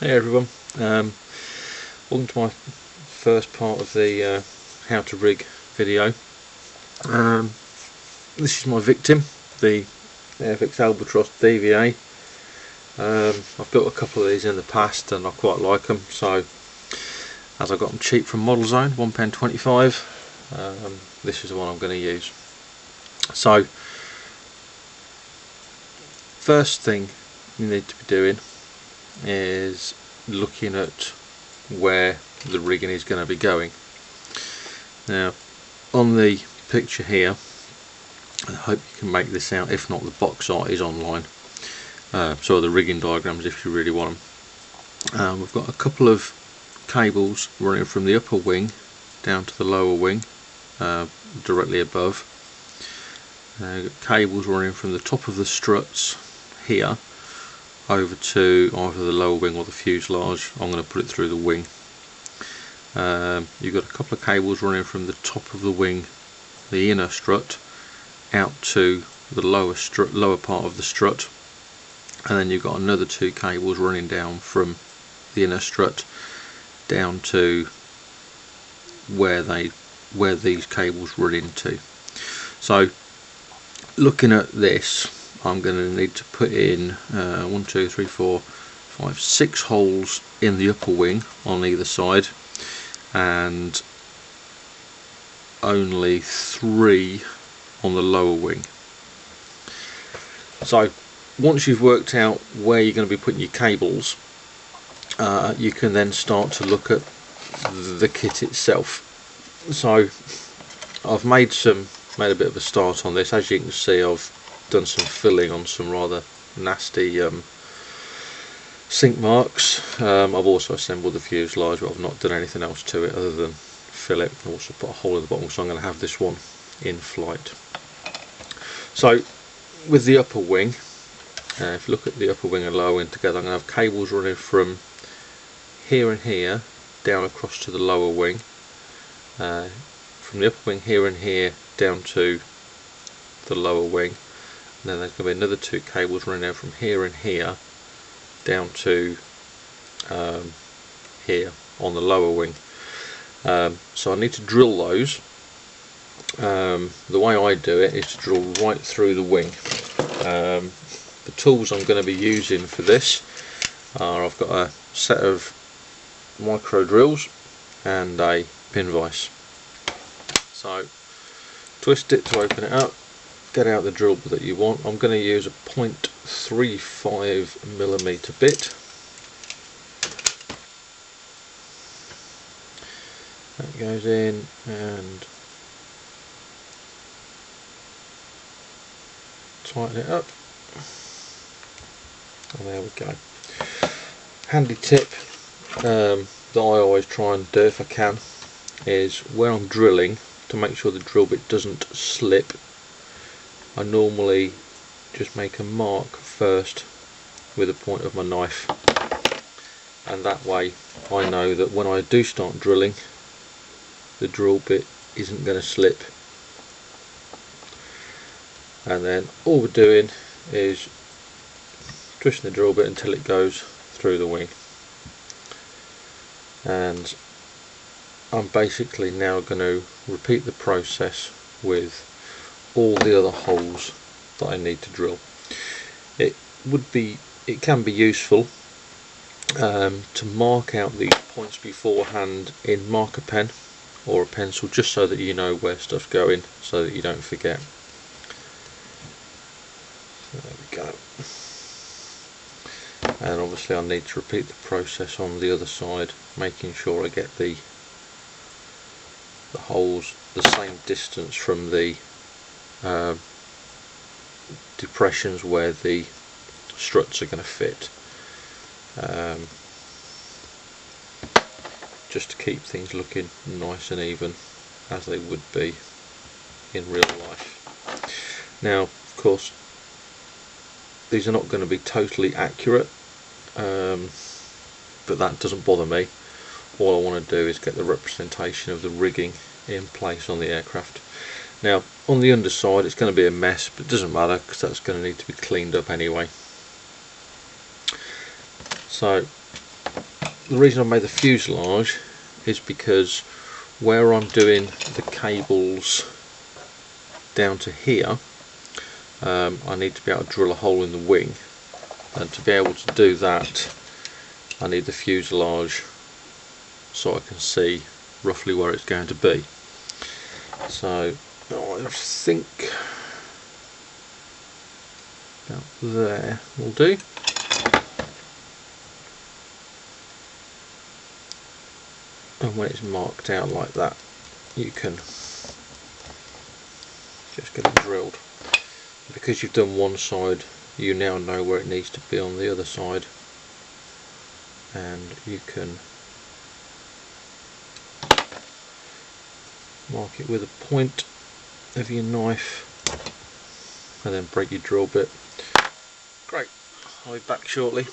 Hey everyone, welcome to my first part of the how to rig video. This is my victim, the Airfix Albatross DVA. I've built a couple of these in the past and I quite like them, so as I got them cheap from Model Zone, £1.25, this is the one I'm going to use. So first thing you need to be doing is looking at where the rigging is going to be going. Now on the picture here, I hope you can make this out, if not the box art is online, so the rigging diagrams if you really want them. We've got a couple of cables running from the upper wing down to the lower wing, directly above. Cables running from the top of the struts here over to either the lower wing or the fuselage. I'm going to put it through the wing. You've got a couple of cables running from the top of the wing, the inner strut, out to the lower part of the strut, and then you've got another two cables running down from the inner strut down to where these cables run into. So looking at this, I'm going to need to put in 1, 2, 3, 4, 5, 6 holes in the upper wing on either side, and only 3 on the lower wing. So once you've worked out where you're going to be putting your cables, you can then start to look at the kit itself. So I've made a bit of a start on this. As you can see, I've done some filling on some rather nasty sink marks. I've also assembled the fuselage, but I've not done anything else to it other than fill it. I've also put a hole in the bottom, so I'm going to have this one in flight. So with the upper wing, if you look at the upper wing and lower wing together, I'm going to have cables running from here and here down across to the lower wing, from the upper wing here and here down to the lower wing. And then there's going to be another 2 cables running out from here and here down to here on the lower wing. So I need to drill those. The way I do it is to drill right through the wing. The tools I'm going to be using for this are, I've got a set of micro drills and a pin vise. So twist it to open it up, get out the drill that you want. I'm going to use a 0.35mm bit. That goes in and tighten it up, and there we go. Handy tip that I always try and do if I can is where I'm drilling, to make sure the drill bit doesn't slip, I normally just make a mark first with the point of my knife, and that way I know that when I do start drilling, the drill bit isn't going to slip. And then all we're doing is twisting the drill bit until it goes through the wing, and I'm basically now going to repeat the process with all the other holes that I need to drill. It can be useful to mark out these points beforehand in marker pen or a pencil, just so that you know where stuff's going, so that you don't forget. There we go. And obviously I need to repeat the process on the other side, making sure I get the holes the same distance from the depressions where the struts are going to fit, just to keep things looking nice and even as they would be in real life. Now of course these are not going to be totally accurate, but that doesn't bother me. All I want to do is get the representation of the rigging in place on the aircraft. Now on the underside it's going to be a mess, but it doesn't matter because that's going to need to be cleaned up anyway. So the reason I made the fuselage is because where I'm doing the cables down to here, I need to be able to drill a hole in the wing, and to be able to do that I need the fuselage so I can see roughly where it's going to be. So I think about there will do. And when it's marked out like that, you can just get it drilled. Because you've done one side, you now know where it needs to be on the other side, and you can mark it with a point of your knife and then break your drill bit. Great, I'll be back shortly.